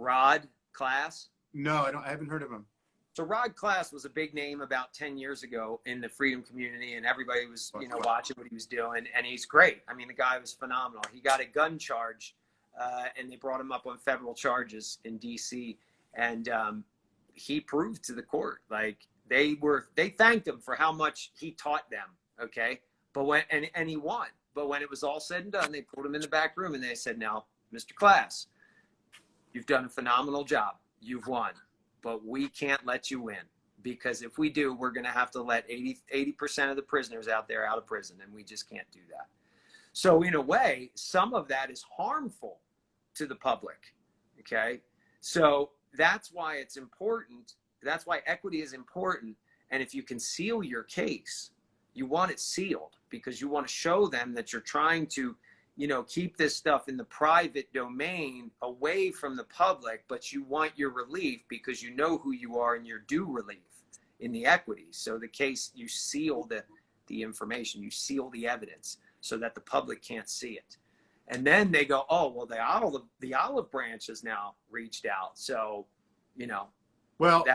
Rod Class? No, I haven't heard of him. So Rod Class was a big name about 10 years ago in the freedom community, and everybody was, watching what he was doing, and he's great. I mean, the guy was phenomenal. He got a gun charge, and they brought him up on federal charges in D.C., and he proved to the court, like, they thanked him for how much he taught them, okay? But and he won. But when it was all said and done, they pulled him in the back room, and they said, now, Mr. Class, you've done a phenomenal job. You've won. But we can't let you win, because if we do, we're going to have to let 80% of the prisoners out there out of prison, and we just can't do that. So in a way, some of that is harmful to the public, okay? So that's why it's important. That's why equity is important. And if you can seal your case, you want it sealed, because you want to show them that you're trying to keep this stuff in the private domain away from the public, but you want your relief because you know who you are and you're due relief in the equity. So the case, you seal the information, you seal the evidence so that the public can't see it. And then they go, oh, well, the olive branch has now reached out. So, well,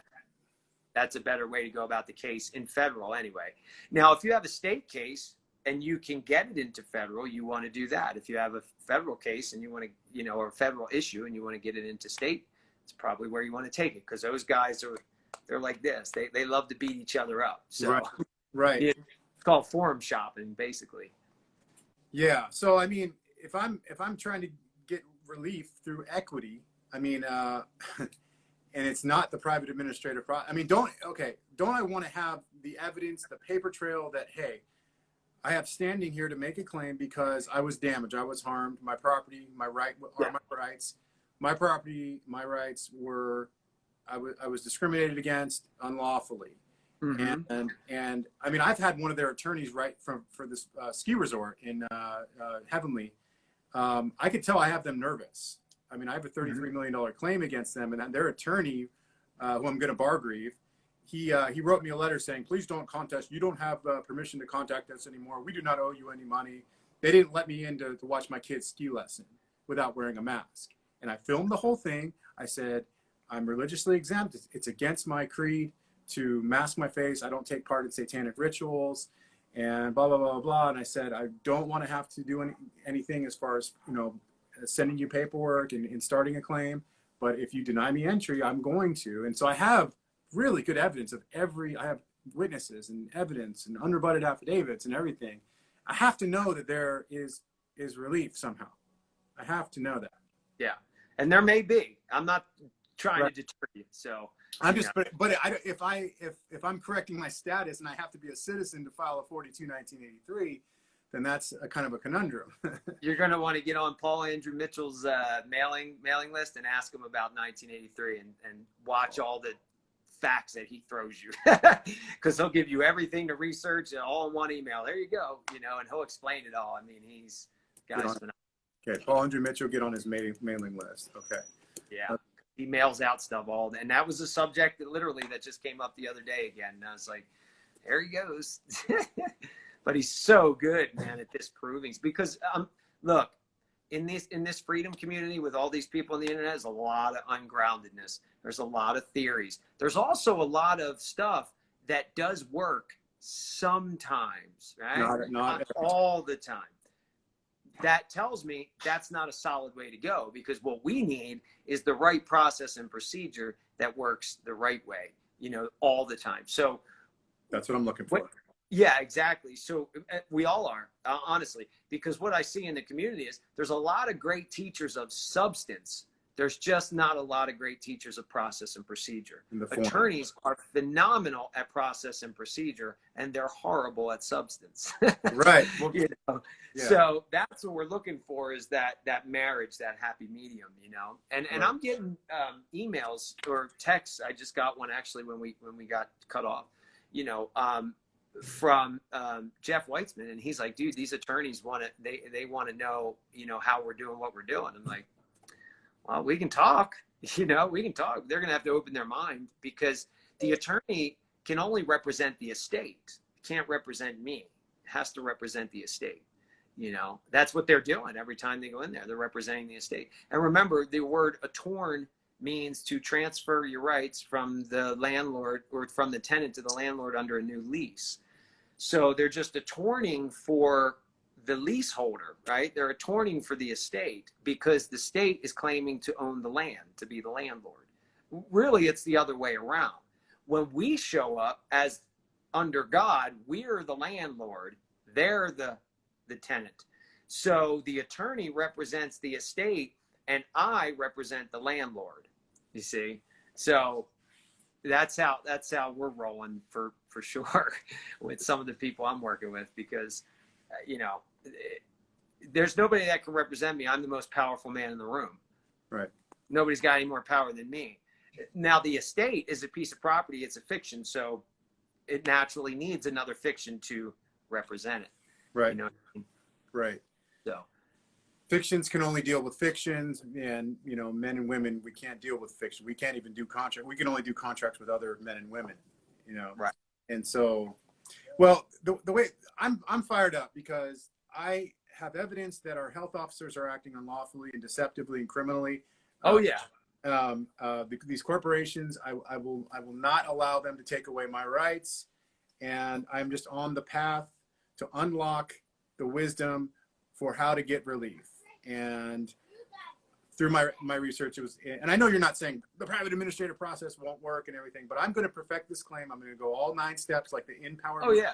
that's a better way to go about the case in federal anyway. Now, if you have a state case, and you can get it into federal, you want to do that. If you have a federal case and you want to, or a federal issue and you want to get it into state, it's probably where you want to take it, because those guys they're like this. They love to beat each other up. So right. It's called forum shopping, basically. Yeah. So I mean, if I'm trying to get relief through equity, I mean, and it's not the private administrative I mean, don't I want to have the evidence, the paper trail that, hey, I have standing here to make a claim because I was damaged, I was harmed, my property, my rights. My property, my rights were, I was discriminated against unlawfully. Mm-hmm. And I mean, I've had one of their attorneys for this ski resort in Heavenly. I could tell I have them nervous. I mean, I have a $33 million claim against them, and their attorney, who I'm going to bar grieve, he wrote me a letter saying, please don't contact. You don't have permission to contact us anymore. We do not owe you any money. They didn't let me in to watch my kid's ski lesson without wearing a mask. And I filmed the whole thing. I said, I'm religiously exempt. It's against my creed to mask my face. I don't take part in satanic rituals and blah, blah, blah, blah. And I said, I don't want to have to do anything as far as, sending you paperwork and starting a claim. But if you deny me entry, I'm going to. And so I have really good evidence of I have witnesses and evidence and unrebutted affidavits and everything. I have to know that there is relief somehow. I have to know that. Yeah. And there may be. I'm not trying to deter you. So I'm just, but if I'm correcting my status and I have to be a citizen to file a 42-1983, then that's a kind of a conundrum. You're going to want to get on Paul Andrew Mitchell's mailing list and ask him about 1983 and watch all the facts that he throws you, because he'll give you everything to research all in one email. There you go, and he'll explain it all. I mean, okay, Paul Andrew Mitchell, get on his mailing list. Okay. Yeah, he mails out stuff and that was a subject that just came up the other day again, and I was like, there he goes. But he's so good, man, at disproving, because look, in this freedom community with all these people on the internet, there's a lot of ungroundedness. There's a lot of theories. There's also a lot of stuff that does work sometimes, right? Not all the time. That tells me that's not a solid way to go, because what we need is the right process and procedure that works the right way, all the time. So that's what I'm looking for. Yeah, exactly. So we all are, honestly, because what I see in the community is there's a lot of great teachers of substance. There's just not a lot of great teachers of process and procedure. Attorneys are phenomenal at process and procedure, and they're horrible at substance. Right. Well, Yeah. So that's what we're looking for, is that marriage, that happy medium, And right. I'm getting emails or texts. I just got one actually when we got cut off, from Jeff Weissman, and he's like, dude, these attorneys they want to know, how we're doing what we're doing. I'm like, well, we can talk, we can talk. They're gonna have to open their mind, because the attorney can only represent the estate, can't represent me. It has to represent the estate. That's what they're doing every time they go in there. They're representing the estate. And remember, the word attorn means to transfer your rights from the landlord or from the tenant to the landlord under a new lease. So they're just attorneying for the leaseholder, right? They're attorneying for the estate because the state is claiming to own the land, to be the landlord. Really, it's the other way around. When we show up as under God, we're the landlord, they're the tenant. So the attorney represents the estate and I represent the landlord, you see? So that's how we're rolling for sure with some of the people I'm working with, because, you know, there's nobody that can represent me. I'm the most powerful man in the room. Right. Nobody's got any more power than me. Now the estate is a piece of property. It's a fiction. So it naturally needs another fiction to represent it. Right. You know what I mean? Right. So fictions can only deal with fictions, and, you know, men and women, we can't deal with fiction. We can't even do contract. We can only do contracts with other men and women, you know? right. And so, well, the way I'm fired up because I have evidence that our health officers are acting unlawfully and deceptively and criminally. Oh yeah. These corporations, I will not allow them to take away my rights, and I'm just on the path to unlock the wisdom for how to get relief. And through my research, it was, and I know you're not saying the private administrative process won't work and everything, but I'm going to perfect this claim. I'm going to go all 9 steps, like the InPower. Oh yeah.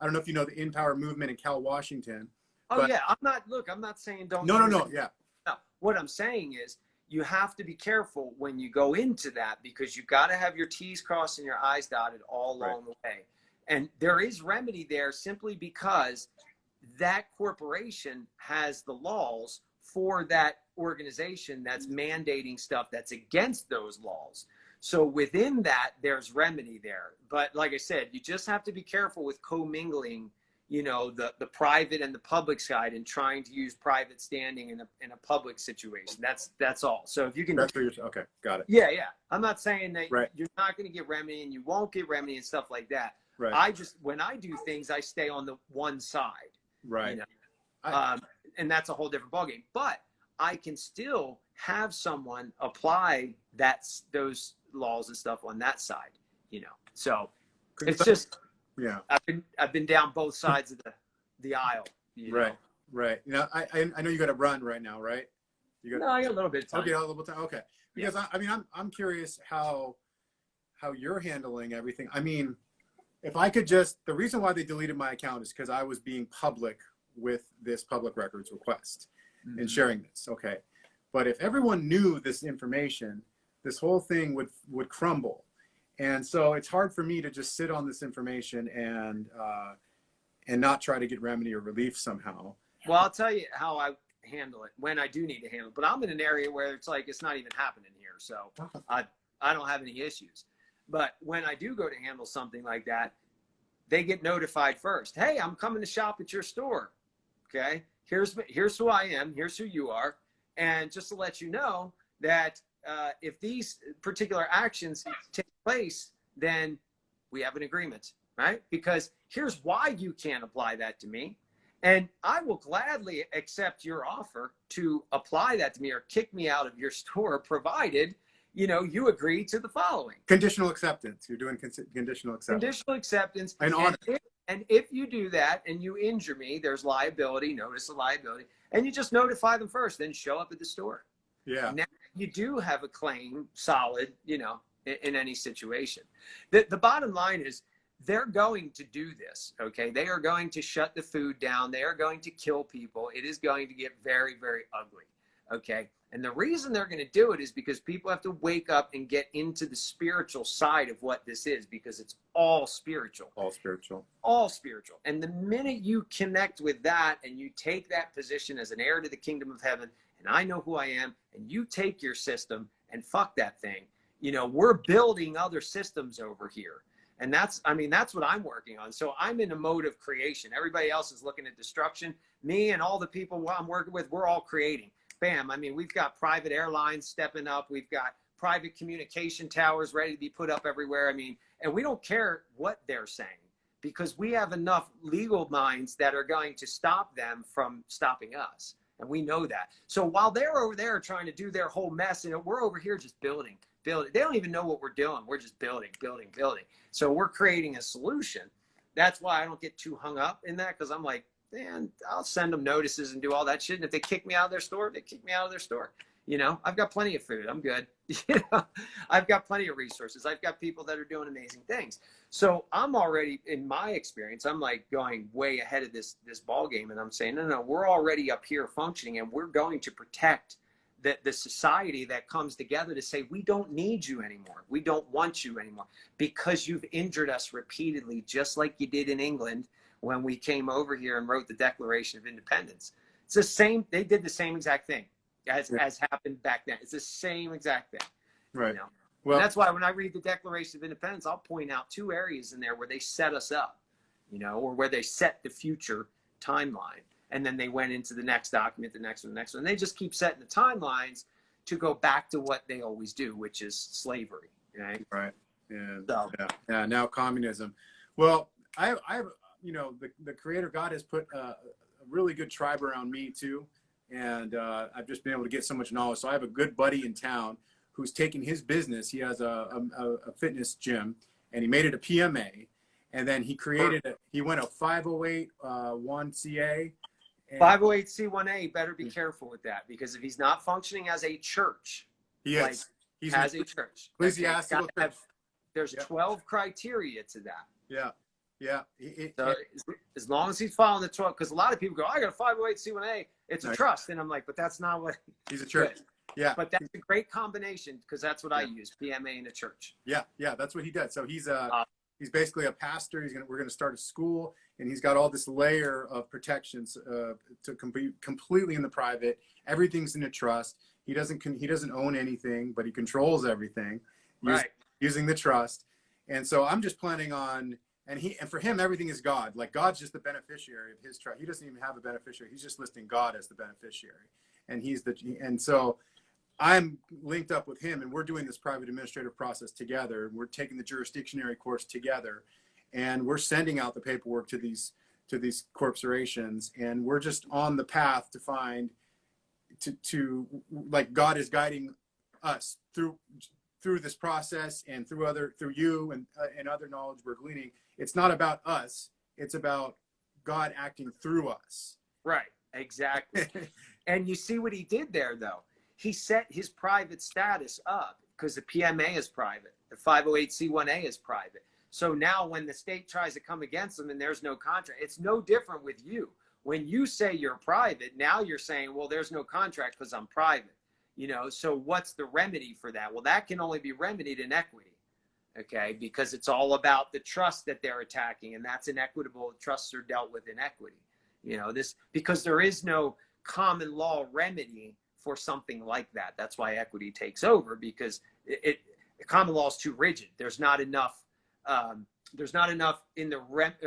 I don't know if you know the InPower movement in Cal, Washington. Oh yeah. I'm not saying don't. No. Yeah. No. What I'm saying is you have to be careful when you go into that, because you've got to have your T's crossed and your I's dotted all along the way. And there is remedy there simply because that corporation has the laws for that organization that's mandating stuff that's against those laws. So within that, there's remedy there. But like I said, you just have to be careful with commingling, you know, the private and the public side, and trying to use private standing in a public situation. That's all. So if you can, That's where you're, okay, got it. yeah. I'm not saying that Right. you're not going to get remedy and you won't get remedy and stuff like that. Right. When I do things, I stay on the one side. Right. You know? And that's a whole different ballgame. But I can still have someone apply those laws and stuff on that side, you know. So it's just, yeah. I've been down both sides of the aisle. You know? Right. You know, I know you got to run right now, right? No, I got a little bit of time. Okay, a little bit of time. Okay. Because I mean, I'm curious how you're handling everything. I mean, if I could just, the reason why they deleted my account is because I was being public with this public records request and sharing this. Okay. But if everyone knew this information, this whole thing would crumble. And so it's hard for me to just sit on this information and not try to get remedy or relief somehow. Well, I'll tell you how I handle it when I do need to handle it. But I'm in an area where it's like, it's not even happening here. So I don't have any issues. But when I do go to handle something like that, they get notified first. Hey, I'm coming to shop at your store. Okay. Here's who I am. Here's who you are. And just to let you know that if these particular actions take place, then we have an agreement, right? Because here's why you can't apply that to me. And I will gladly accept your offer to apply that to me or kick me out of your store, provided, you know, you agree to the following. Conditional acceptance. You're doing conditional acceptance. Conditional acceptance. And if you do that and you injure me, there's liability, notice of liability, and you just notify them first, then show up at the store. Yeah. Now you do have a claim solid, you know, in any situation. The bottom line is they're going to do this, okay? They are going to shut the food down. They are going to kill people. It is going to get very, very ugly, okay? And the reason they're going to do it is because people have to wake up and get into the spiritual side of what this is, because it's all spiritual. All spiritual. All spiritual. And the minute you connect with that and you take that position as an heir to the kingdom of heaven, and I know who I am, and you take your system and fuck that thing, you know, we're building other systems over here. And that's what I'm working on. So I'm in a mode of creation. Everybody else is looking at destruction. Me and all the people I'm working with, we're all creating. Bam. I mean, we've got private airlines stepping up. We've got private communication towers ready to be put up everywhere. I mean, and we don't care what they're saying, because we have enough legal minds that are going to stop them from stopping us. And we know that. So while they're over there trying to do their whole mess, we're over here just building. They don't even know what we're doing. We're just building. So we're creating a solution. That's why I don't get too hung up in that, because I'm like, man, I'll send them notices and do all that shit. And if they kick me out of their store, they kick me out of their store. I've got plenty of food. I'm good. I've got plenty of resources. I've got people that are doing amazing things. So I'm already, in my experience, I'm like going way ahead of this ball game. And I'm saying, no, we're already up here functioning, and we're going to protect the society that comes together to say, we don't need you anymore. We don't want you anymore, because you've injured us repeatedly, just like you did in England when we came over here and wrote the Declaration of Independence. It's the same. They did the same exact thing as happened back then. It's the same exact thing. Right. Well, and that's why when I read the Declaration of Independence, I'll point out 2 areas in there where they set us up, or where they set the future timeline. And then they went into the next document, the next one. And they just keep setting the timelines to go back to what they always do, which is slavery. Right. Right. Yeah. Now communism. Well, I have, the Creator God has put a really good tribe around me too. And I've just been able to get so much knowledge. So I have a good buddy in town who's taken his business. He has a fitness gym, and he made it a PMA. And then he he went a 508(1)(ca). 508(c)(1)(a), better be careful with that, because if he's not functioning as a church, he has a church. Ecclesiastical church. There's 12 criteria to that. Yeah. As long as he's following the 12, because a lot of people go, I got a 508(c)(1)(a), it's a trust. And I'm like, but that's not what. He's a church. Yeah. But that's a great combination, because that's what I use, PMA in a church. Yeah, that's what he does. So he's basically a pastor. We're gonna start a school, and he's got all this layer of protections to completely in the private. Everything's in a trust. He doesn't own anything, but he controls everything using the trust. And so I'm just planning on, and for him, everything is God. Like, God's just the beneficiary of his trust. He doesn't even have a beneficiary. He's just listing God as the beneficiary, and so I'm linked up with him, and we're doing this private administrative process together. We're taking the jurisdictionary course together, and we're sending out the paperwork to these corporations, and we're just on the path to find like, God is guiding us through this process, and through you and other knowledge we're gleaning. It's not about us. It's about God acting through us. Right. Exactly. And you see what he did there, though. He set his private status up, because the PMA is private. The 508(c)(1)(a) is private. So now when the state tries to come against them and there's no contract, it's no different with you. When you say you're private, now you're saying, well, there's no contract because I'm private. So what's the remedy for that? Well, that can only be remedied in equity. Okay, because it's all about the trust that they're attacking, and that's inequitable. Trusts are dealt with in equity. Because there is no common law remedy for something like that. That's why equity takes over, because common law is too rigid. There's not enough in the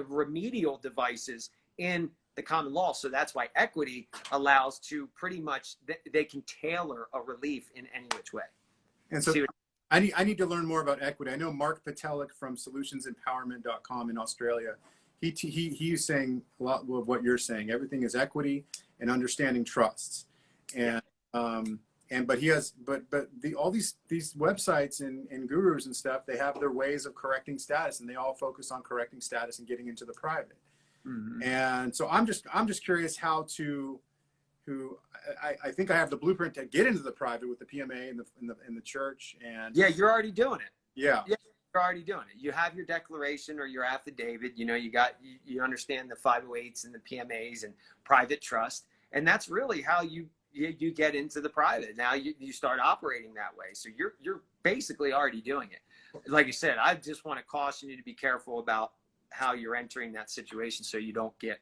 remedial devices in the common law. So that's why equity allows to pretty much, they can tailor a relief in any which way. And so I need to learn more about equity. I know Mark Patelik from solutionsempowerment.com in Australia. He's saying a lot of what you're saying. Everything is equity and understanding trusts. And but all these websites and gurus and stuff, they have their ways of correcting status, and they all focus on correcting status and getting into the private. Mm-hmm. And so I'm just curious how I think I have the blueprint to get into the private with the PMA and the church. And you're already doing it. Yeah, you're already doing it. You have your declaration or your affidavit. You you understand the 508s and the PMAs and private trust, and that's really how you get into the private. Now you start operating that way. So you're basically already doing it. Like you said, I just want to caution you to be careful about how you're entering that situation, so you don't get,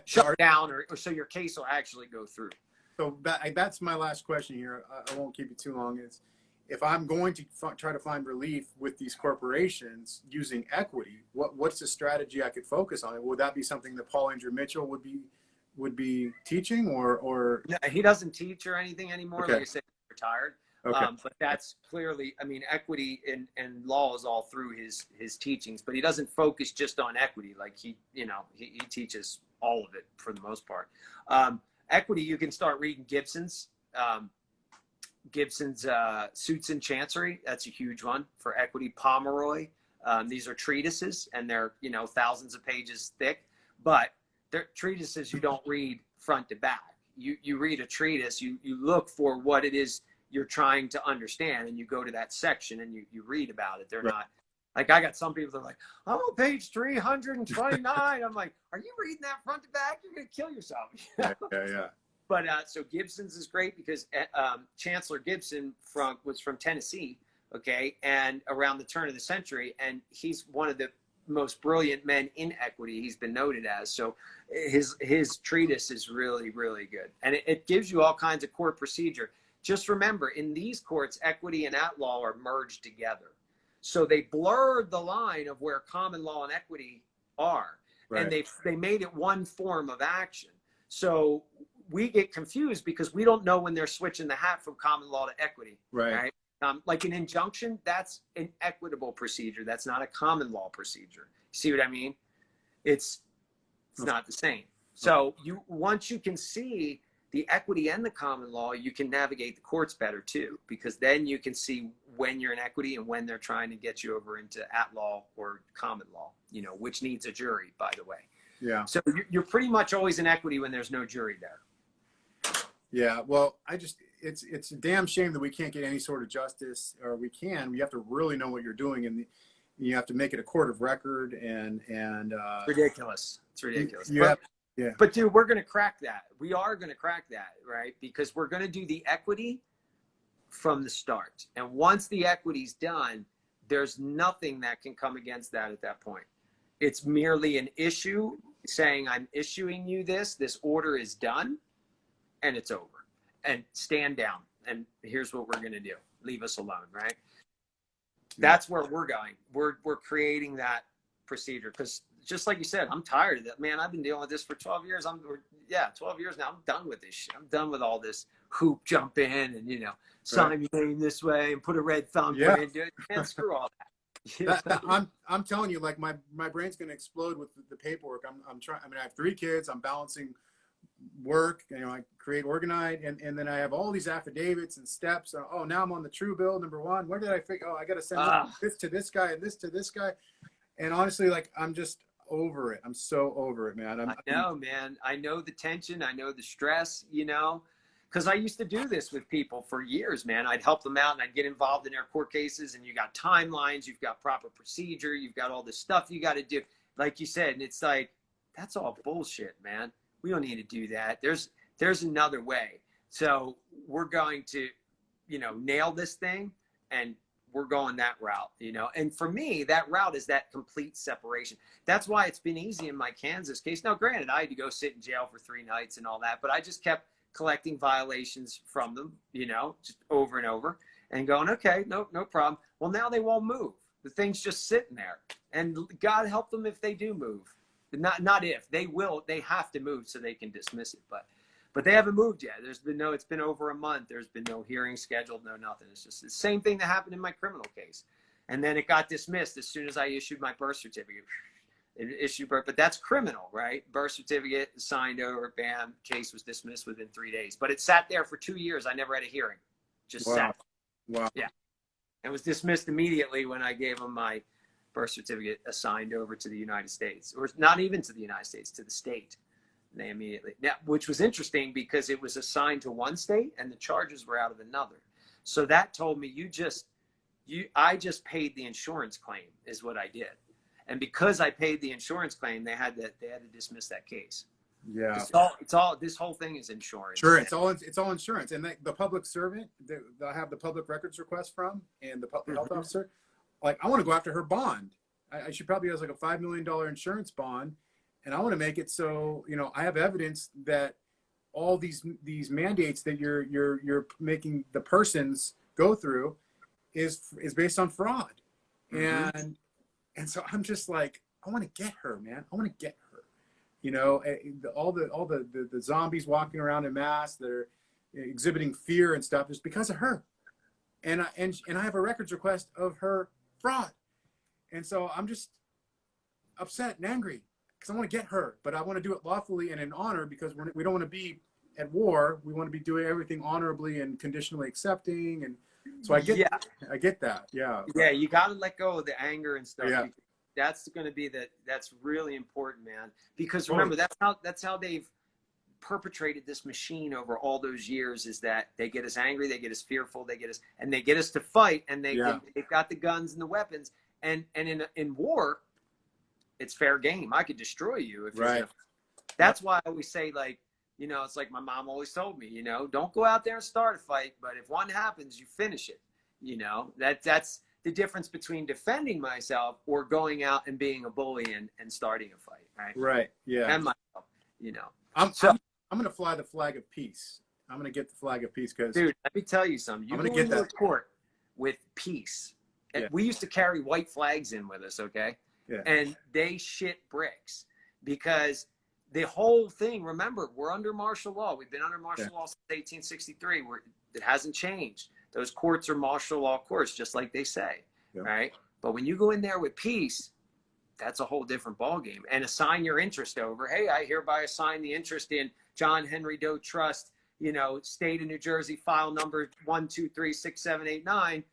shut down, or so your case will actually go through. So that's my last question here. I won't keep you too long. Is if I'm going to try to find relief with these corporations using equity, what's the strategy I could focus on? Would that be something that Paul Andrew Mitchell would be teaching, or? No, he doesn't teach or anything anymore. Okay. Like I said, he's retired. Okay. But that's clearly, equity and law is all through his teachings, but he doesn't focus just on equity. Like he teaches all of it for the most part. Equity, you can start reading Gibson's Suits and Chancery. That's a huge one for equity. Pomeroy. These are treatises, and they're, you know, thousands of pages thick, but they're treatises you don't read front to back. You read a treatise, you look for what it is you're trying to understand, and you go to that section and you read about it. They're Right. not like, I got some people that are like, I'm on page 329. I'm like, are you reading that front to back? You're going to kill yourself. Yeah. But so Gibson's is great because Chancellor Gibson was from Tennessee, okay, and around the turn of the century, and he's one of the most brilliant men in equity. He's been noted as. So his treatise is really, really good, and it gives you all kinds of court procedure. Just remember, in these courts, equity and at law are merged together, so they blurred the line of where common law and equity are, Right. and they made it one form of action. So we get confused because we don't know when they're switching the hat from common law to equity. Right. Like an injunction, that's an equitable procedure. That's not a common law procedure. See what I mean? It's not the same. So once you can see the equity and the common law, you can navigate the courts better too, because then you can see when you're in equity and when they're trying to get you over into at law or common law, you know, which needs a jury, by the way. Yeah. So you're pretty much always in equity when there's no jury there. Yeah. Well, it's a damn shame that we can't get any sort of justice, or we have to really know what you're doing, and you have to make it a court of record, and Ridiculous. It's ridiculous. Yeah. But dude, we're going to crack that. We are going to crack that, right? Because we're going to do the equity from the start. And once the equity's done, there's nothing that can come against that at that point. It's merely an issue saying, I'm issuing you this order is done, and it's over. And stand down. And here's what we're going to do. Leave us alone, right? That's where we're going. We're creating that procedure, because just like you said, I'm tired of that, man. I've been dealing with this for 12 years. 12 years now. I'm done with this shit. I'm done with all this hoop jump in and, you know, sign your name this way and put a red thumbprint into it. Man, screw all that. I'm telling you, like my brain's going to explode with the paperwork. I'm trying. I mean, I have 3 kids. I'm balancing work. You know, I create Organite, and then I have all these affidavits and steps. Oh, now I'm on the true bill number 1. Where did I think? Oh, I got to send this to this guy and this to this guy. And honestly, like, I'm just over it. I'm so over it, man. I know, man. I know the tension. I know the stress, you know, because I used to do this with people for years, man. I'd help them out and I'd get involved in their court cases, and you got timelines, you've got proper procedure, you've got all this stuff you got to do. Like you said, and it's like, that's all bullshit, man. We don't need to do that. There's another way. So we're going to, you know, nail this thing, and we're going that route, you know. And for me, that route is that complete separation. That's why it's been easy in my Kansas case. Now, granted, I had to go sit in jail for 3 nights and all that, but I just kept collecting violations from them, you know, just over and over, and going, okay, no problem. Well, now they won't move. The thing's just sitting there, and God help them if they do move. Not if. They will. They have to move so they can dismiss it, but they haven't moved yet. It's been over a month. There's been no hearing scheduled, no nothing. It's just the same thing that happened in my criminal case. And then it got dismissed as soon as I issued my birth certificate. But that's criminal, right? Birth certificate, signed over, bam, case was dismissed within 3 days. But it sat there for 2 years. I never had a hearing. Just sat. Wow. Yeah. And was dismissed immediately when I gave them my birth certificate assigned over to the United States. Or not even to the United States, to the state. And they immediately, which was interesting because it was assigned to one state and the charges were out of another. So that told me I just paid the insurance claim is what I did. And because I paid the insurance claim, they had to dismiss that case. Yeah. It's all this whole thing is insurance. Sure. It's all insurance. And the public servant that I have the public records request from, and the public health officer, like, I want to go after her bond. She probably has like a $5 million insurance bond. And I want to make it so, you know, I have evidence that all these mandates that you're making the persons go through is based on fraud. Mm-hmm. And so I'm just like, I want to get her, man. I want to get her. You know, all the zombies walking around in mass that are exhibiting fear and stuff is because of her. And I have a records request of her fraud. And so I'm just upset and angry, because I want to get her, but I want to do it lawfully and in honor, because we don't want to be at war, we want to be doing everything honorably and conditionally accepting. And so I get that. Yeah. Yeah. You got to let go of the anger and stuff. Yeah. Because that's going to be that's really important, man. Because remember, that's how they've perpetrated this machine over all those years, is that they get us angry, they get us fearful, they get us to fight, and they've got the guns and the weapons. And in war, it's fair game. I could destroy you if you're gonna. That's why I always say, like, you know, it's like my mom always told me, you know, don't go out there and start a fight, but if one happens, you finish it. You know, that's the difference between defending myself or going out and being a bully and starting a fight, right? Right. Yeah. And myself, you know. I'm going to fly the flag of peace. I'm going to get the flag of peace because, dude, let me tell you something. You go into a court with peace. And we used to carry white flags in with us, okay? Yeah. And they shit bricks because the whole thing, remember, we're under martial law. We've been under martial law since 1863. It hasn't changed. Those courts are martial law courts, just like they say, right? But when you go in there with peace, that's a whole different ballgame. And assign your interest over, hey, I hereby assign the interest in John Henry Doe Trust, you know, state of New Jersey, file number 1236789.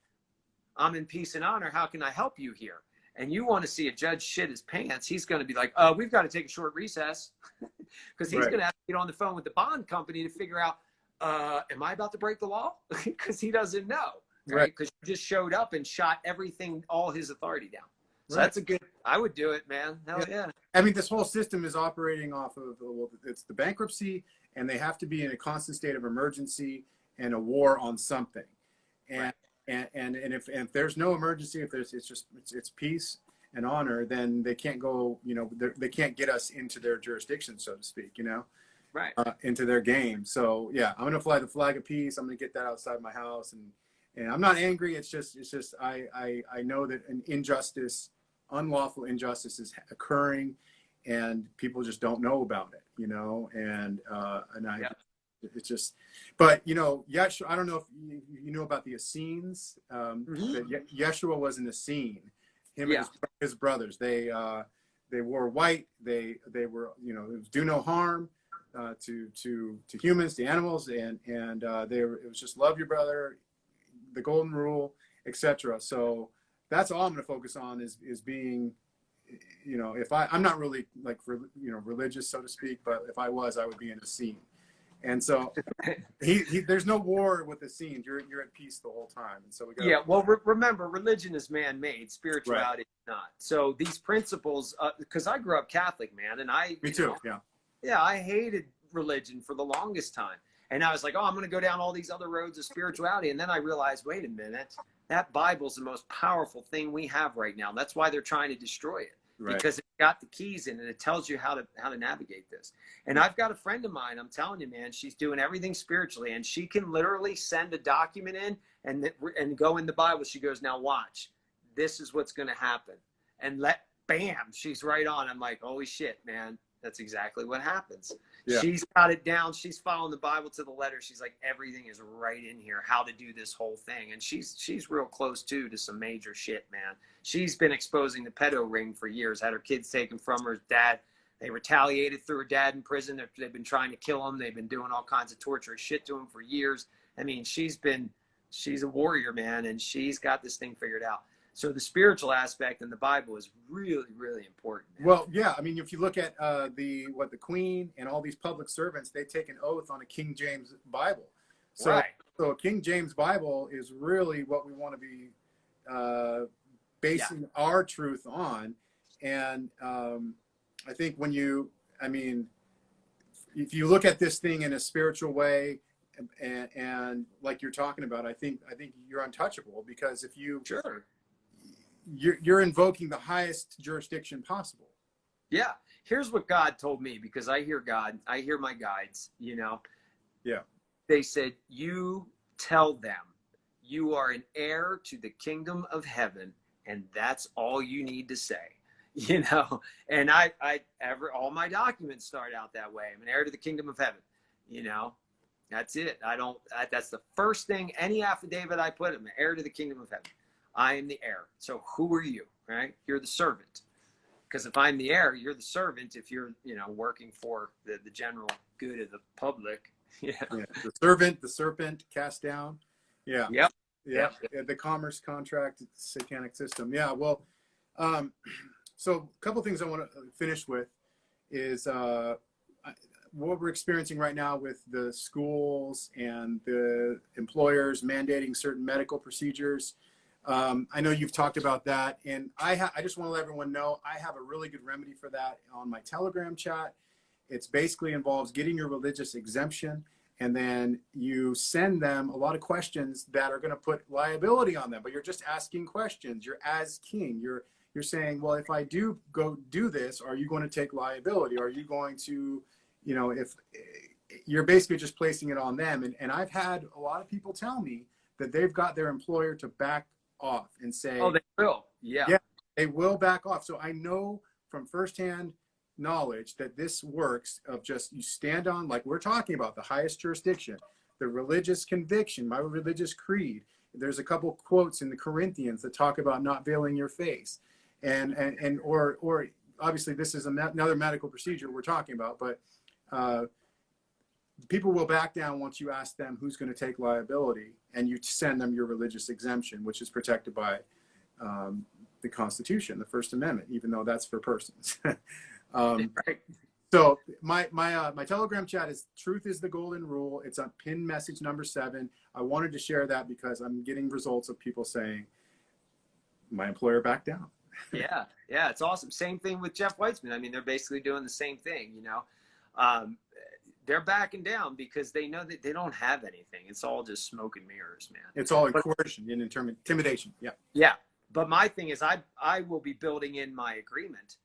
I'm in peace and honor. How can I help you here? And you want to see a judge shit his pants, he's going to be like, we've got to take a short recess, because he's going to have to get on the phone with the bond company to figure out, am I about to break the law? Because he doesn't know, right? Because you just showed up and shot everything, all his authority down. So that's I would do it, man. Hell yeah. I mean, this whole system is operating off of, it's the bankruptcy, and they have to be in a constant state of emergency and a war on something. And and if there's no emergency, if there's it's peace and honor, then they can't go, you know, they can't get us into their jurisdiction, so to speak, you know, into their game. So yeah, I'm gonna fly the flag of peace. I'm gonna get that outside my house, and I'm not angry. It's just I know that an injustice, unlawful injustice is occurring, and people just don't know about it, you know, and it's just, but you know, Yeshua, I don't know if you know about the Essenes. Yeshua was an Essene. Him and his brothers. They wore white. They were, you know, it was do no harm to humans, to animals, and it was just love your brother, the golden rule, etc. So that's all I'm going to focus on is being, you know, if I'm not really like, you know, religious, so to speak, but if I was, I would be an Essene. And so there's no war with the Essenes. You're at peace the whole time. And so we got well, remember, religion is man-made, spirituality is not. So these principles, because I grew up Catholic, man, and me too. I hated religion for the longest time. And I was like, I'm going to go down all these other roads of spirituality. And then I realized, wait a minute, that Bible's the most powerful thing we have right now. That's why they're trying to destroy it. Because it's got the keys in it. It tells you how to navigate this. And I've got a friend of mine, I'm telling you, man, she's doing everything spiritually, and she can literally send a document in and go in the Bible. She goes, now watch, this is what's going to happen. And bam, she's right on. I'm like, holy shit, man. That's exactly what happens. Yeah. She's got it down. She's following the Bible to the letter. She's like, everything is right in here, how to do this whole thing. And she's real close too to some major shit, man. She's been exposing the pedo ring for years, had her kids taken from her dad. They retaliated through her dad in prison. They've been trying to kill him. They've been doing all kinds of torturous shit to him for years. I mean, she's a warrior, man, and she's got this thing figured out. So the spiritual aspect in the Bible is really, really important, man. Well, yeah. I mean, if you look at the Queen and all these public servants, they take an oath on a King James Bible. So, so a King James Bible is really what we want to be basing our truth on. And I think if you look at this thing in a spiritual way, and like you're talking about, I think you're untouchable, because if you you're invoking the highest jurisdiction possible. Yeah. Here's what God told me, because I hear God, I hear my guides, you know. Yeah. They said, you tell them you are an heir to the kingdom of heaven, and that's all you need to say, you know. And all my documents start out that way. I'm an heir to the kingdom of heaven, you know. That's it. That's the first thing, any affidavit I put, I'm an heir to the kingdom of heaven. I am the heir. So who are you, right? You're the servant. Because if I'm the heir, you're the servant. If you're, you know, working for the general good of the public, Yeah. Yeah. The serpent cast down. Yeah. Yep. Yeah. The commerce contract, satanic system. Yeah. Well, so a couple things I want to finish with is what we're experiencing right now with the schools and the employers mandating certain medical procedures. I know you've talked about that, and I just want to let everyone know I have a really good remedy for that on my Telegram chat. It's basically involves getting your religious exemption, and then you send them a lot of questions that are going to put liability on them, but you're just asking questions. You're as king. You're saying, well, if I do go do this, are you going to take liability? Are you going to, if you're basically just placing it on them. And I've had a lot of people tell me that they've got their employer to back off and say, oh, they will. Yeah. Yeah, they will back off. So I know from firsthand knowledge that this works of just you stand on, like we're talking about, the highest jurisdiction, the religious conviction, my religious creed. There's a couple quotes in the Corinthians that talk about not veiling your face, or obviously this is another medical procedure we're talking about, but people will back down once you ask them who's going to take liability, and you send them your religious exemption, which is protected by the Constitution, the First Amendment, even though that's for persons. Right. So my Telegram chat is Truth is the Golden Rule. It's on pin message number 7. I wanted to share that because I'm getting results of people saying my employer backed down. Yeah, it's awesome. Same thing with Jeff Weissman. I mean, they're basically doing the same thing, they're backing down because they know that they don't have anything. It's all just smoke and mirrors, man. It's all coercion and intimidation. Yeah. Yeah. But my thing is I will be building in my agreement,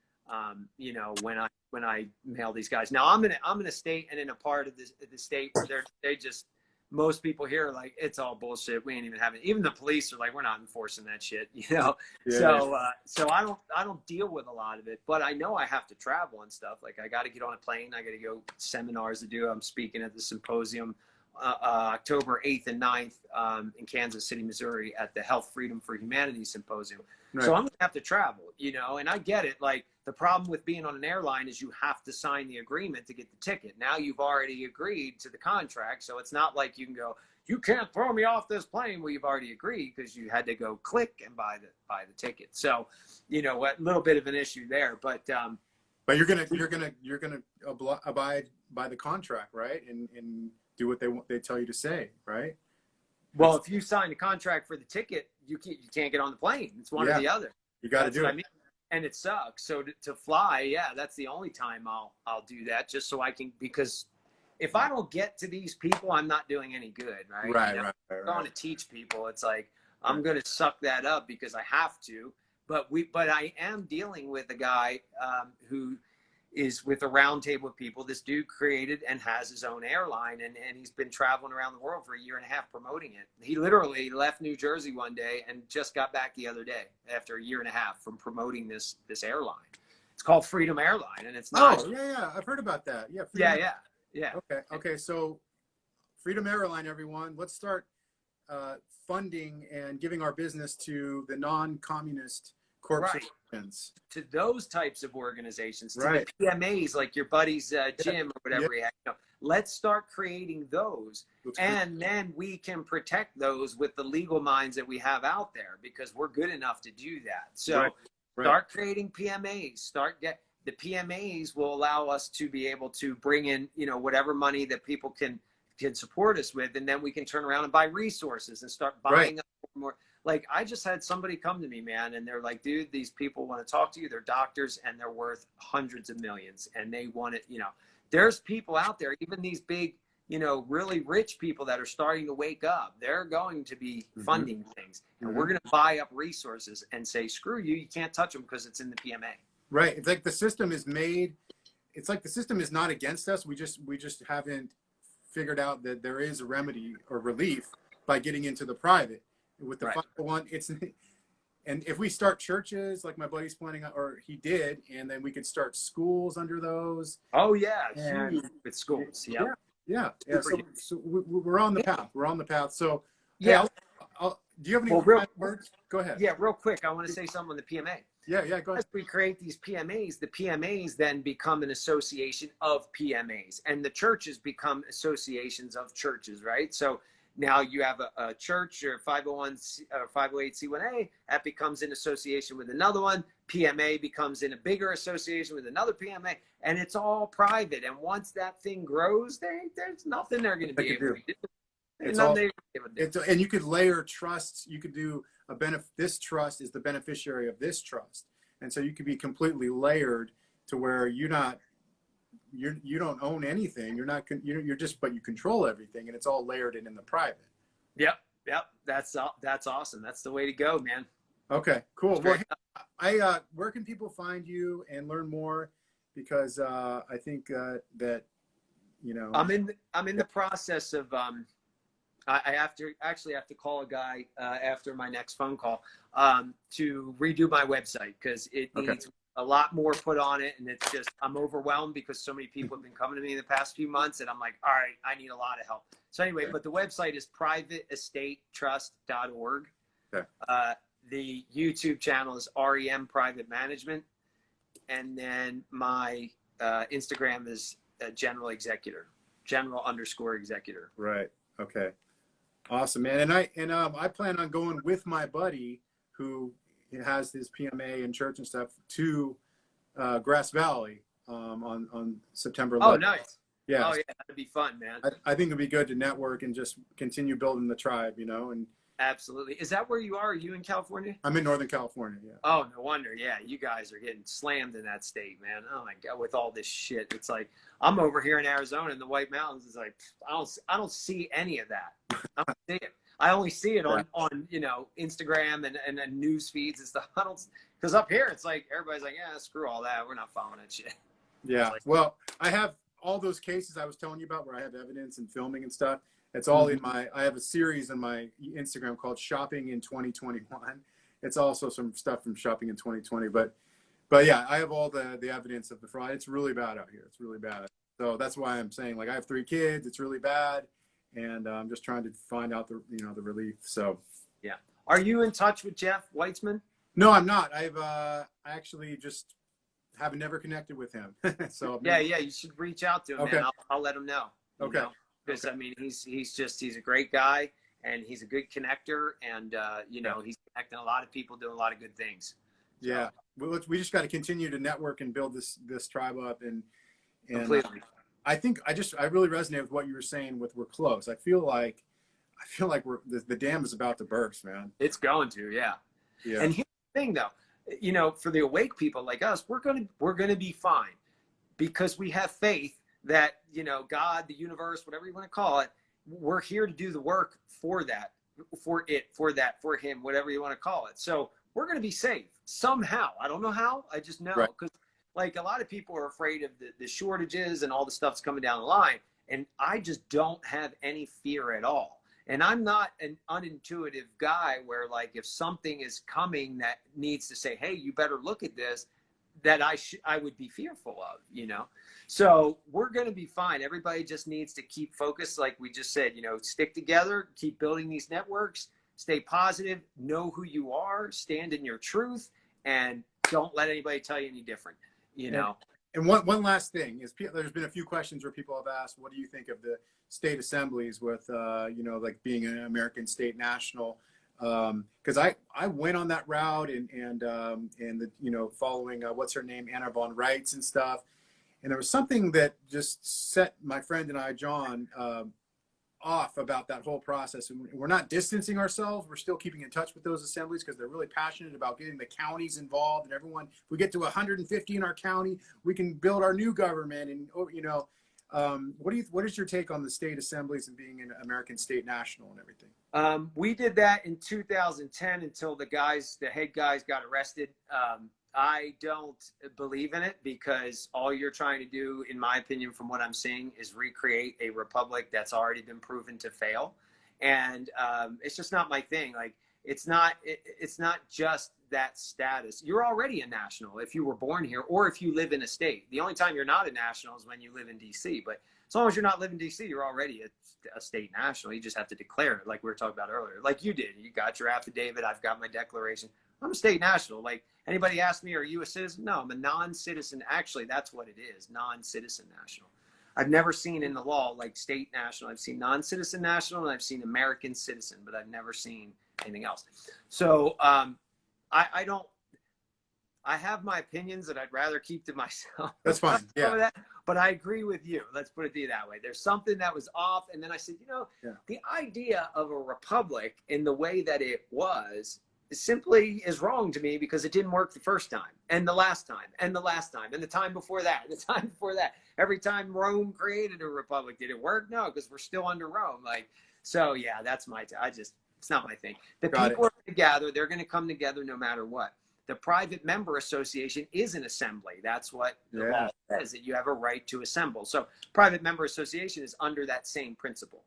when I mail these guys. Now I'm in a state and in a part of the state where they just, most people here are like, it's all bullshit. We ain't even having, even the police are like, we're not enforcing that shit, Yeah. So I don't deal with a lot of it, but I know I have to travel and stuff. Like I got to get on a plane. I got to go seminars to do. I'm speaking at the symposium, October 8th and 9th, in Kansas City, Missouri at the Health Freedom for Humanity Symposium. Right. So I'm going to have to travel, and I get it. Like the problem with being on an airline is you have to sign the agreement to get the ticket. Now you've already agreed to the contract. So it's not like you can go, you can't throw me off this plane. Well, you've already agreed because you had to go click and buy the ticket. So, a little bit of an issue there, but you're gonna abide by the contract, right? And do what they tell you to say, right? Well, if you sign a contract for the ticket, you can't get on the plane. It's one or the other. You got to do it. I mean. And it sucks. So to fly, that's the only time I'll do that, just so I can, because if I don't get to these people, I'm not doing any good, right? Right. I'm going to teach people. It's like I'm going to suck that up because I have to. But I am dealing with a guy who is with a round table of people. This dude created and has his own airline, and he's been traveling around the world for a year and a half promoting it. He literally left New Jersey one day and just got back the other day after a year and a half from promoting this airline. It's called Freedom Airline, and it's not. Oh, yeah. I've heard about that. Yeah. Yeah. Okay. So Freedom Airline, everyone, let's start funding and giving our business to the non-communist corporations. To those types of organizations, to the PMAs like your buddy's gym or whatever he had. Let's start creating those, then we can protect those with the legal minds that we have out there, because we're good enough to do that. So start creating PMAs. The PMAs will allow us to be able to bring in, whatever money that people can support us with, and then we can turn around and buy resources and start buying up more. Like I just had somebody come to me, man, and they're like, dude, these people want to talk to you. They're doctors and they're worth hundreds of millions, and they want it. There's people out there, even these big, really rich people that are starting to wake up. They're going to be funding things, and we're going to buy up resources and say, screw you, you can't touch them because it's in the PMA. Right. It's like the system is made. It's like the system is not against us. We just haven't figured out that there is a remedy or relief by getting into the private. With the 501, and if we start churches like my buddy's planning, or he did, and then we could start schools under those. Oh yeah, huge with schools. Yeah. So we're on the path. We're on the path. So yeah. Hey, do you have any words? Go ahead. Yeah, real quick. I want to say something on the PMA. Yeah, yeah, go ahead. As we create these PMAs, the PMAs then become an association of PMAs, and the churches become associations of churches, right? So now you have a church or 501 or 508c1A, that becomes in association with another one. PMA becomes in a bigger association with another PMA, and it's all private. And once that thing grows, there's nothing they're going to be able to do. It's all, and you could layer trusts. You could do a this trust is the beneficiary of this trust. And so you could be completely layered to where you don't own anything. You're just, but you control everything, and it's all layered in the private. Yep. That's awesome. That's the way to go, man. Okay, cool. Well, where can people find you and learn more? Because I think that, you know, I'm in the process of I have to call a guy after my next phone call to redo my website, because it needs a lot more put on it, and it's just, I'm overwhelmed because so many people have been coming to me in the past few months, and I'm like, all right, I need a lot of help. So anyway, but the website is privateestatetrust.org. Okay. The YouTube channel is REM Private Management, and then my Instagram is general_executor. Right. Okay. Awesome, man. And I plan on going with my buddy who has his PMA and church and stuff to Grass Valley on September 11th. Oh, nice. Yeah. Oh, yeah. That'd be fun, man. I think it'd be good to network and just continue building the tribe, you know. And absolutely. Is that where you are? Are you in California? I'm in Northern California. Yeah. Oh, no wonder. Yeah, you guys are getting slammed in that state, man. Oh my God, with all this shit, it's like I'm over here in Arizona in the White Mountains. It's like I don't see any of that. I don't see it. I only see it on you know, Instagram and news feeds and stuff. I don't, because up here it's like everybody's like, yeah, screw all that. We're not following that shit. Yeah. Like, well, I have all those cases I was telling you about where I have evidence and filming and stuff. It's all in I have a series on my Instagram called Shopping in 2021. It's also some stuff from Shopping in 2020. But yeah, I have all the evidence of the fraud. It's really bad out here. It's really bad. So that's why I'm saying, like, I have 3 kids. It's really bad. And I'm just trying to find out the relief. So yeah. Are you in touch with Jeff Weissman? No, I'm not. I actually just have never connected with him. So yeah, you should reach out to him, man. I'll let him know. Okay. Because I mean, he's a great guy, and he's a good connector, and you know, he's connecting a lot of people, doing a lot of good things. So, yeah, we just got to continue to network and build this tribe up, and completely. I think I really resonate with what you were saying with we're close. I feel like we're the dam is about to burst, man. It's going to, yeah. And here's the thing, though, you know, for the awake people like us, we're gonna be fine, because we have faith that, you know, God, the universe, whatever you want to call it, we're here to do the work for that, for him, whatever you want to call it. So we're going to be safe somehow. I don't know how. I just know, because like a lot of people are afraid of the shortages and all the stuff's coming down the line. And I just don't have any fear at all. And I'm not an unintuitive guy where, like, if something is coming that needs to say, hey, you better look at this, that I would be fearful of, you know? So we're going to be fine. Everybody just needs to keep focused. Like we just said, you know, stick together, keep building these networks, stay positive, know who you are, stand in your truth, and don't let anybody tell you any different, you know? And one last thing is, there's been a few questions where people have asked, what do you think of the state assemblies with, you know, like being an American state national? Because I went on that route and the, you know, following what's her name, Anna von Reitz and stuff, and there was something that just set my friend and I, John, off about that whole process. And we're not distancing ourselves. We're still keeping in touch with those assemblies because they're really passionate about getting the counties involved and everyone. If we get to 150 in our county, we can build our new government. And, you know, what is your take on the state assemblies and being an American state national and everything? We did that in 2010 until the head guys got arrested. I don't believe in it, because all you're trying to do, in my opinion, from what I'm seeing, is recreate a republic that's already been proven to fail. And it's just not my thing. Like, it's not just that status. You're already a national if you were born here, or if you live in a state. The only time you're not a national is when you live in DC. But as long as you're not living in DC, you're already a state national. You just have to declare it, like we were talking about earlier, like you did. You got your affidavit. I've got my declaration. I'm a state national. Like, anybody ask me, are you a citizen? No, I'm a non-citizen. Actually, that's what it is, non-citizen national. I've never seen in the law like state national. I've seen non-citizen national, and I've seen American citizen, but I've never seen anything else. So I don't. I have my opinions that I'd rather keep to myself. That's fine. Yeah. But I agree with you. Let's put it that way. There's something that was off. And then I said, the idea of a republic in the way that it was simply is wrong to me, because it didn't work the first time and the last time and the last time and the time before that and the time before that. Every time Rome created a republic, did it work? No, because we're still under Rome. Like, so yeah, that's my, it's not my thing. The people are going to gather. They're going to come together no matter what. The private member association is an assembly. That's what the law says, that you have a right to assemble. So private member association is under that same principle,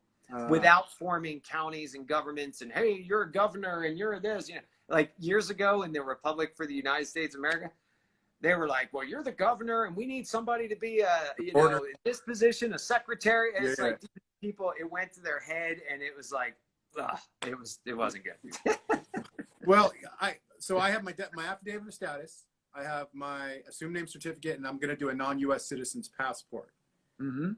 without forming counties and governments and, hey, you're a governor and you're this, like years ago in the Republic for the United States of America, they were like, well, you're the governor and we need somebody to be in this position, a secretary. And it's like, people, it went to their head, and it was like, it wasn't good. Well, so I have my affidavit of status. I have my assumed name certificate, and I'm going to do a non-U.S. citizen's passport. Mm-hmm.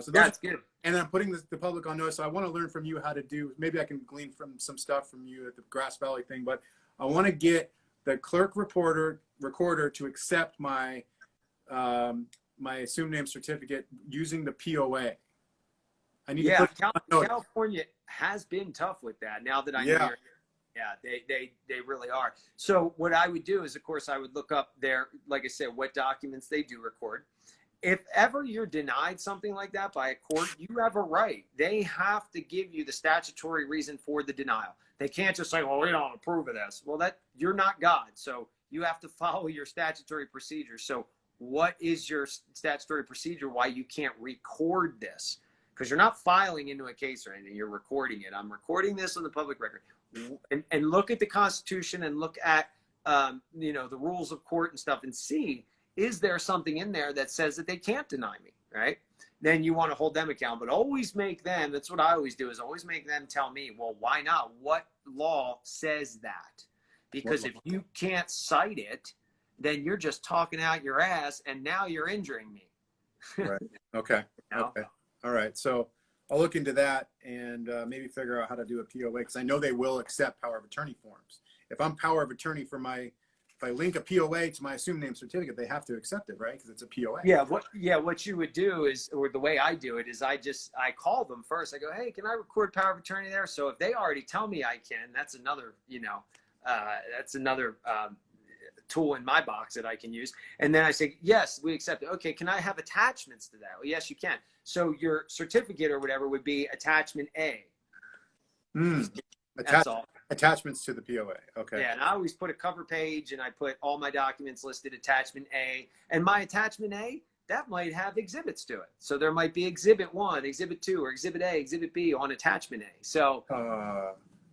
So that's good. And I'm putting the public on notice. So I want to learn from you how to do. Maybe I can glean from some stuff from you at the Grass Valley thing. But I want to get the clerk recorder to accept my my assumed name certificate using the POA. I need to put California has been tough with that. Now that I know you're yeah, they really are. So what I would do is, of course, I would look up their, like I said, what documents they do record. If ever you're denied something like that by a court, you have a right. They have to give you the statutory reason for the denial. They can't just say, well, we don't approve of this. Well, you're not God. So you have to follow your statutory procedure. So what is your statutory procedure why you can't record this? Because you're not filing into a case or anything. You're recording it. I'm recording this on the public record. And look at the Constitution and look at, the rules of court and stuff, and see, is there something in there that says that they can't deny me, right? Then you want to hold them accountable, but always make them, that's what I always do, is always make them tell me, well, why not? What law says that? Because if you can't cite it, then you're just talking out your ass, and now you're injuring me. Right. Okay. Okay. All right. So I'll look into that and maybe figure out how to do a POA, because I know they will accept power of attorney forms. If I'm power of attorney for if I link a POA to my assumed name certificate, they have to accept it, right? Because it's a POA. Yeah. What you would do is, or the way I do it is, I call them first. I go, hey, can I record power of attorney there? So if they already tell me I can, that's another, tool in my box that I can use. And then I say, yes, we accept it. Okay, can I have attachments to that? Well, yes, you can. So your certificate or whatever would be attachment A. That's all. Attachments to the POA. Okay. Yeah, and I always put a cover page, and I put all my documents listed, attachment A. And my attachment A, that might have exhibits to it. So there might be exhibit 1, exhibit 2, or exhibit A, exhibit B on attachment A. So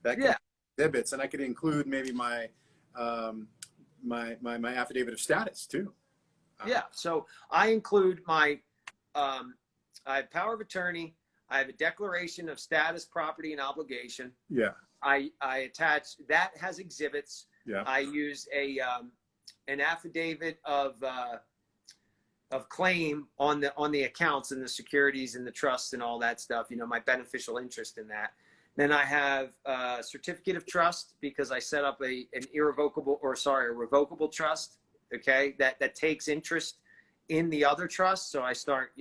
exhibits, and I could include maybe my my affidavit of status too. So I include my I have power of attorney. I have a declaration of status, property, and obligation. Yeah. I attach that, has exhibits. Yeah. I use an affidavit of claim on the accounts and the securities and the trusts and all that stuff. My beneficial interest in that. Then I have a certificate of trust, because I set up a revocable trust. Okay, that takes interest in the other trust. So I start,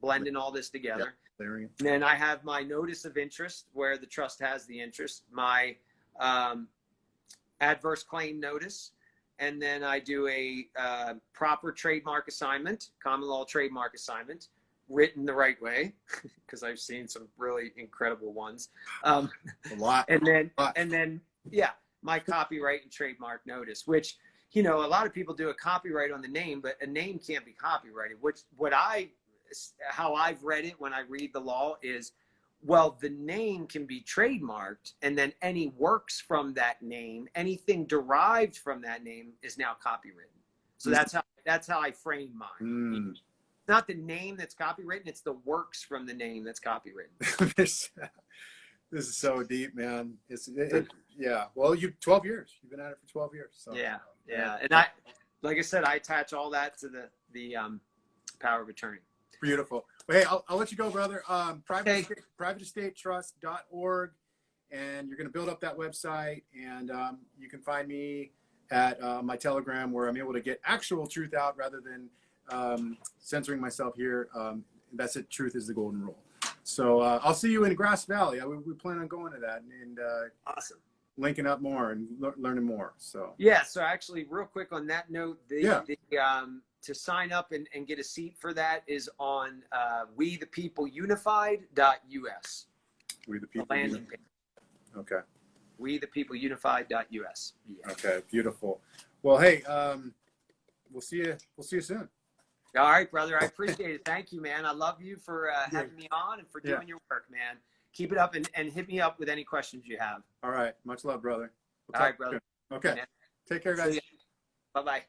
blending all this together. And then I have my notice of interest, where the trust has the interest, my adverse claim notice, and then I do a proper trademark assignment, common law trademark assignment, written the right way, because I've seen some really incredible ones. A lot. And then my copyright and trademark notice, which, a lot of people do a copyright on the name, but a name can't be copyrighted. How I've read it when I read the law is, well, the name can be trademarked, and then any works from that name, anything derived from that name, is now copywritten. So that's how I frame mine. It's not the name that's copywritten, it's the works from the name that's copywritten. This is so deep, man. Yeah. Well, 12 years. You've been at it for 12 years. So. Yeah. And like I said, I attach all that to the power of attorney. Beautiful. Well, hey, I'll let you go, brother. Privateestatetrust.org, and you're going to build up that website, and you can find me at my Telegram, where I'm able to get actual truth out rather than censoring myself here. That's it. Truth is the golden rule. So I'll see you in Grass Valley. We plan on going to that and awesome. Linking up more and learning more. So yeah. So actually, real quick on that note, to sign up and get a seat for that is on wethepeopleunified.us. We the people. Landing page. Okay. wethepeopleunified.us. Yeah. Okay. Beautiful. Well, hey, we'll see you soon. All right, brother. I appreciate it. Thank you, man. I love you for having me on and for doing your work, man. Keep it up and hit me up with any questions you have. All right. Much love, brother. All right, brother. Okay. Take care, guys. Bye-bye.